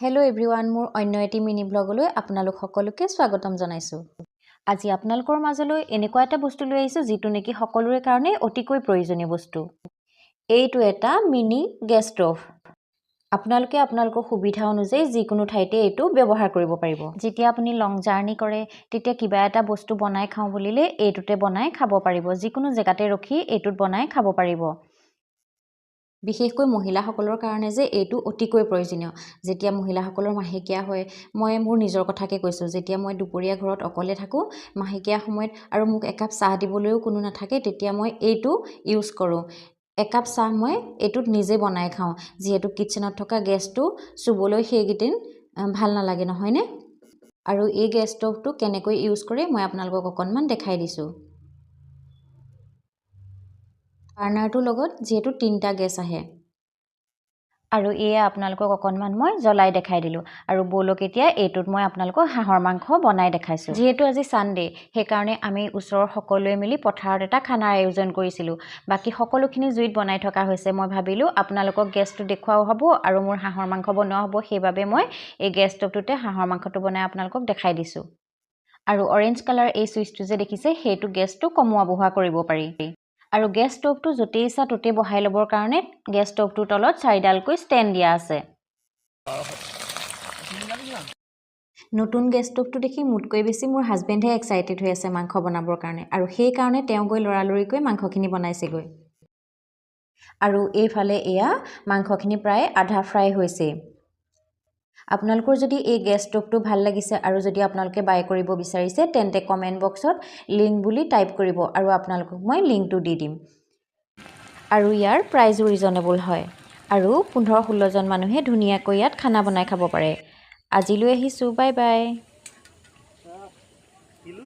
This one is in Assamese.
হেল্ল' এভৰিৱান, মোৰ অন্য এটি মিনি ব্লগলৈ আপোনালোক সকলোকে স্বাগতম জনাইছোঁ। আজি আপোনালোকৰ মাজলৈ এনেকুৱা এটা বস্তু লৈ আহিছোঁ যিটো নেকি সকলোৰে কাৰণে অতিকৈ প্ৰয়োজনীয় বস্তু। এইটো এটা মিনি গেছ ষ্ট'ভ। আপোনালোকে আপোনালোকৰ সুবিধা অনুযায়ী যিকোনো ঠাইতে এইটো ব্যৱহাৰ কৰিব পাৰিব। যেতিয়া আপুনি লং জাৰ্ণি কৰে তেতিয়া কিবা এটা বস্তু বনাই খাওঁ বুলিলে এইটোতে বনাই খাব পাৰিব। যিকোনো জেগাতে ৰখি এইটোত বনাই খাব পাৰিব। বিশেষকৈ মহিলাসকলৰ কাৰণে যে এইটো অতিকৈ প্ৰয়োজনীয়। যেতিয়া মহিলাসকলৰ মাহেকীয়া হয়, মই মোৰ নিজৰ কথাকে কৈছোঁ, যেতিয়া মই দুপৰীয়া ঘৰত অকলে থাকোঁ, মাহেকীয়া সময়ত আৰু মোক একাপ চাহ দিবলৈও কোনো নাথাকে, তেতিয়া মই এইটো ইউজ কৰোঁ। একাপ চাহ মই এইটোত নিজে বনাই খাওঁ, যিহেতু কিটচেনত থকা গেছটো চুবলৈ সেইকেইদিন ভাল নালাগে, নহয়নে? আৰু এই গেছ ষ্ট'ভটো কেনেকৈ ইউজ কৰে মই আপোনালোকক অকণমান দেখাই দিছোঁ। বাৰ্ণাৰটোৰ লগত যিহেতু 3টা গেছ আহে। আৰু এয়া আপোনালোকক অকণমান মই জ্বলাই দেখাই দিলোঁ। আৰু ব'লক এতিয়া এইটোত মই আপোনালোকক হাঁহৰ মাংস বনাই দেখাইছোঁ। যিহেতু আজি ছানডে, সেইকাৰণে আমি ওচৰৰ সকলোৱে মিলি পথাৰত এটা খানাৰ আয়োজন কৰিছিলোঁ। বাকী সকলোখিনি জুইত বনাই থকা হৈছে। মই ভাবিলোঁ আপোনালোকক গেছটো দেখুৱাও হ'ব আৰু মোৰ হাঁহৰ মাংস বনোৱা হ'ব, সেইবাবে মই এই গেছ ষ্ট'ভটোতে হাঁহৰ মাংসটো বনাই আপোনালোকক দেখাই দিছোঁ। আৰু অৰেঞ্জ কালাৰ এই চুইচটো যে দেখিছে, সেইটো গেছটো কমোৱা বঢ়োৱা কৰিব পাৰি। আৰু গেছ ষ্ট'ভটো য'তেই ইচ্ছা ত'তেই বহাই ল'বৰ কাৰণে গেছ ষ্ট'ভটোৰ তলত 4ডালকৈ ষ্টেণ্ড দিয়া আছে। নতুন গেছ ষ্ট'ভটো দেখি মোতকৈ বেছি মোৰ হাজবেণ্ডহে এক্সাইটেড হৈ আছে মাংস বনাবৰ কাৰণে, আৰু সেইকাৰণে তেওঁ গৈ লৰালৰিকৈ মাংসখিনি বনাইছেগৈ। আৰু এইফালে এয়া মাংসখিনি প্ৰায় আধা ফ্ৰাই হৈছে। আপোনালোকৰ যদি এই গেছ ষ্ট'ভটো ভাল লাগিছে আৰু যদি আপোনালোকে বাই কৰিব বিচাৰিছে, তেন্তে কমেণ্ট বক্সত লিংক বুলি টাইপ কৰিব আৰু আপোনালোকক মই লিংকটো দি দিম। আৰু ইয়াৰ প্ৰাইজো ৰিজনেবল হয়। আৰু 15-16জন মানুহে ধুনীয়াকৈ ইয়াত খানা বনাই খাব পাৰে। আজিলৈ আহিছোঁ, বাই বাই।